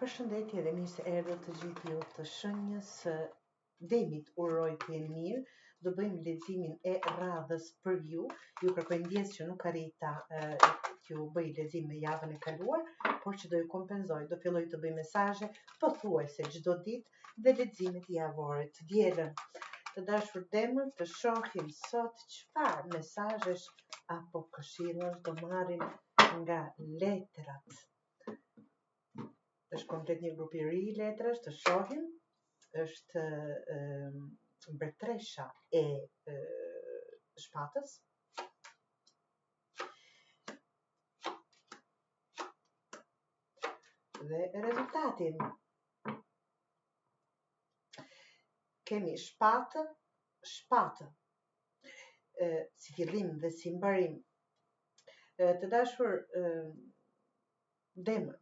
Përshëndetje dhe mirë se erdhët të gjithë ju të Shënjës Demit, uroj të jeni mirë. Do bëjmë leximin e radhës për ju. Ju kërkoj ndjes që nuk arrita t'ju bëj lexim me javën e kaluar, por që do ju kompenzoj. Do filloj të bëj mesazhe pothuajse çdo ditë dhe leximet javore të dielën. Të dashur demër, të shohim sot çfarë mesazhesh apo këshillash do marrim nga letrat. Është komplet një grup i ri i letrash, të shohim, është mbretëresha e shpatës. Dhe rezultatin. Kemi shpatë, si fillim dhe si mbarim. Të dashur demër,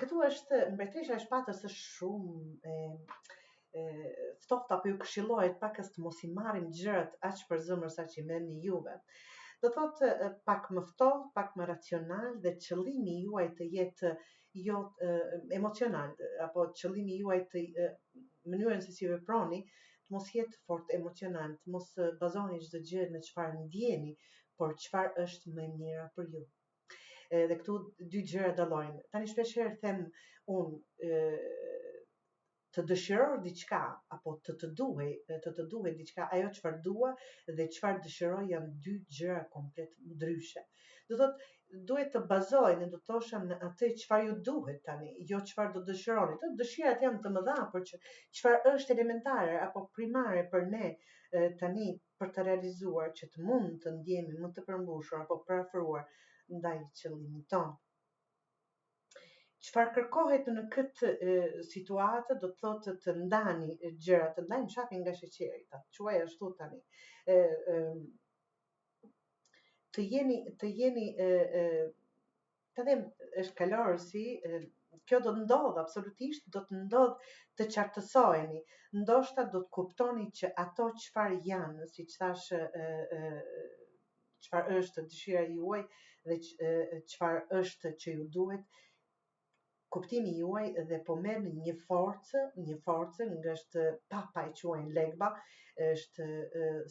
këtu është mbretëresha e shpatës, është shumë ftohtë, apo ju këshillohet pakës të mos i marrim gjërat aq për zemër sa që i merrni juve. Do thotë pak më ftohtë, pak më racional dhe qëllimi juaj të jetë jo emocional, apo qëllimi juaj të mënyrën se si veproni të mos jetë fort emocional, të mos bazoni çdo gjë në çfarë ndjeni, por çfarë është më e mira për ju. Dhe këtu dy gjëra dallojnë. Tani shpeshherë them unë të dëshiroj diçka apo të duhej diçka, ajo çfarë dua dhe çfarë dëshiroj janë dy gjëra komplet ndryshe. Do thotë duhet të bazohen, do thosha, në atë çfarë ju duhet tani, jo çfarë do dëshironi. Të dëshirat janë të mëdha, por çfarë është elementare apo primare për ne tani për të realizuar që të mund të ndjemi më të përmbushur apo përafruar ndaj qëllimit tonë. Çfarë kërkohet në këtë situatë, do të thotë të ndani gjërat, të ndajmë shapin nga sheqeri, ta quaj ashtu tani. Të jeni të them është kalorësi, kjo do të ndodh absolutisht, do të ndodh të qartësoheni. Ndoshta do të kuptoni që ato çfarë janë, siç thash, çfarë është dëshira juaj dhe çfarë është që ju duhet, kuptimi juaj, dhe po merrni një forcë nga është papa e quajnë legba, është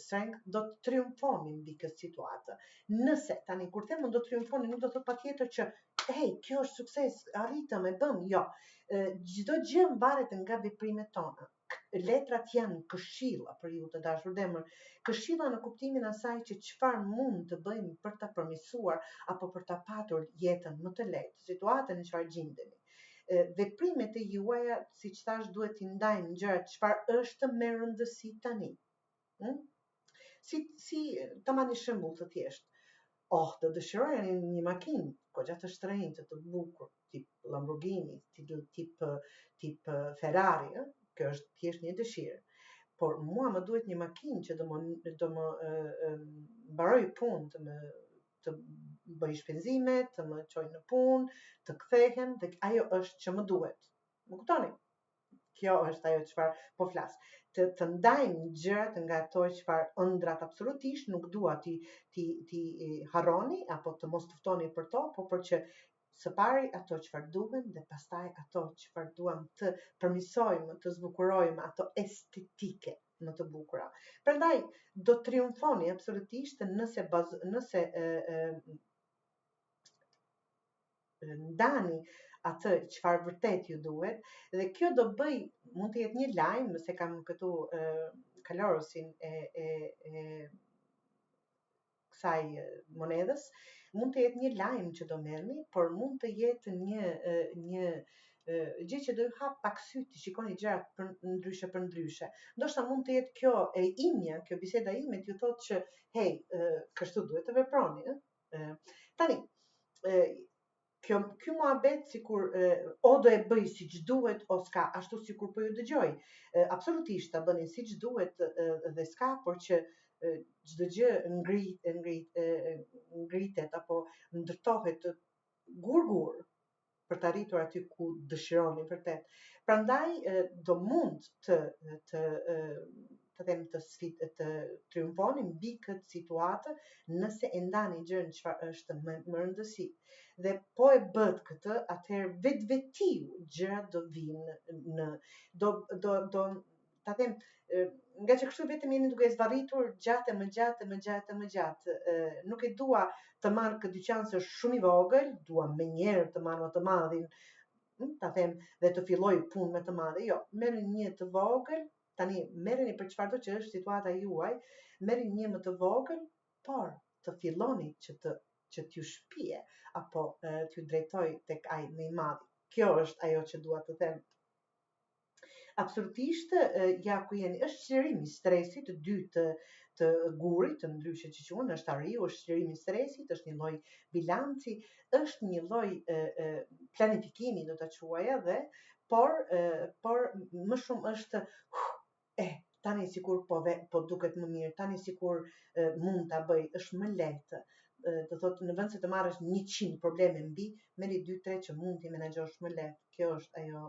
strength, do të triumfoni mbi këtë situatë. Nëse tani kur them do të triumfoni, nuk do të thotë patjetër që hey, kjo është sukses, arritëm, e bëm, jo. Çdo gjë varet nga veprimet tona. Letrat janë këshilla për ju të dashur demër, këshilla në kuptimin asaj që çfarë mund të bëjmë për ta përmirësuar apo për ta patur jetën më të lehtë, situatën në çfarë gjendemi. Veprimet e juaja, siç thash, duhet t'i ndajmë gjërat çfarë është me rëndësi tani. Si ta marrni shembull të thjeshtë. Të dëshiroja një makinë goxha të shtrenjtë, të bukur, tip Lamborghini, tip Ferrari, kjo është thjesht një dëshirë. Por mua më duhet një makinë që do më mbaroj punë, të bëj shpenzime, të më çojë në punë, të kthehem, dhe ajo është që më duhet. Më kuptoni? Kjo është ajo çfarë po flas. Të ndajmë gjërat nga ato çfarë ëndrat absolutisht nuk dua ti harroni apo të mos të ftoni për to, por që së pari ato çfarë duhen dhe pastaj ato çfarë duam të përmirësojmë, të zbukurojmë, ato estetike më të bukura. Prandaj do triumfoni absolutisht nëse ndani atë çfarë vërtet ju duhet, dhe kjo do bëj, mund të jetë një lajm, se kam këtu kalorosin e kësaj monedhës, mund të jetë një lajm që do merrni, por mund të jetë një gjë që do ju hap pak sy të shikoni gjërat për ndryshe. Ndoshta mund të jetë kjo e imja, kjo biseda ime t'ju thotë që hey, kështu duhet të veproni. Tani, ky muhabet sikur o do e bëj siç duhet o s'ka, ashtu sikur po ju dëgjoj. Absolutisht ta bëni siç duhet dhe s'ka, por që çdo gjë ngritet apo ndërtohet gur për të arritur aty ku dëshironi vërtet. Prandaj do mund të të them të triumfoni mbi këtë situatë nëse e ndani gjën çfarë është më rëndësi. Dhe po e bët këtë, atëherë vetvetiu gjërat do vinë do ta them nga që kështu vetëm jeni duke zvarritur gjatë më gjatë. Nuk e dua të marr këtë dyqan se është shumë i vogël, dua më njëherë të marr më të madhin, ta them dhe të filloj punë me të madhe. Jo, merrni një të vogël, tani merreni për çfarëdo që është situata juaj, merrni një më të vogël, por të filloni që t'ju shpije apo t'ju drejtoj tek ai më i madh. Kjo është ajo që dua të them. Absolutisht, ja ku jeni, është çlirimi i stresit, të dytë të gurit, të ndryshe që quhen, është ariu, është çlirimi i stresit, është një lloj bilanci, është një lloj planifikimi, do ta quaja, dhe por më shumë është tani sikur po duket më mirë, tani sikur mund ta bëj, është më lehtë. Do thotë në vend se të marrësh 100 probleme mbi, merri 2-3 që mund t'i menaxhosh më lehtë. Kjo është ajo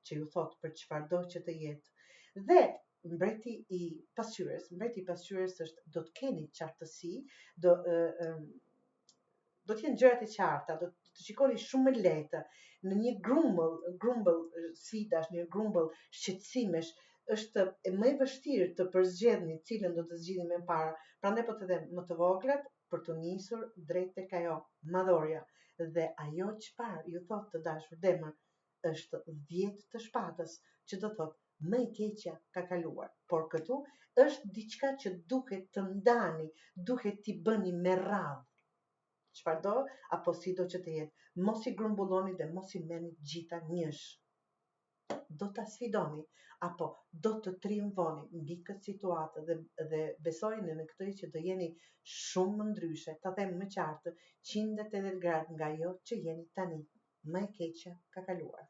që ju thot për çfarëdo që të jetë. Dhe mbreti i pasqyrës është do të keni qartësi, do të jenë gjërat e qarta, do të shikoni shumë më lehtë në një grumbull sfidash, në një grumbull shqetësimesh, është më e vështirë të përzgjedhni cilën do të zgjidhni më parë. Prandaj po të them më të voglat për të nisur drejt tek ajo madhorja. Dhe ajo çfarë ju thot të dashur demër është 10 të shpatës, që do thot më e keqja ka kaluar. Por këtu është diçka që duhet të ndani, duhet t'i bëni me radhë. Çfarëdo apo sido që të jetë, mos i grumbulloni dhe mos i merrni gjitha njësh. Do ta sfidoni apo do të triumfoni mbi këtë situatë dhe besojeni në këtë që do jeni shumë më ndryshe, ta them më qartë, 180 gradë nga ajo që jeni tani. Më e keqja ka kaluar.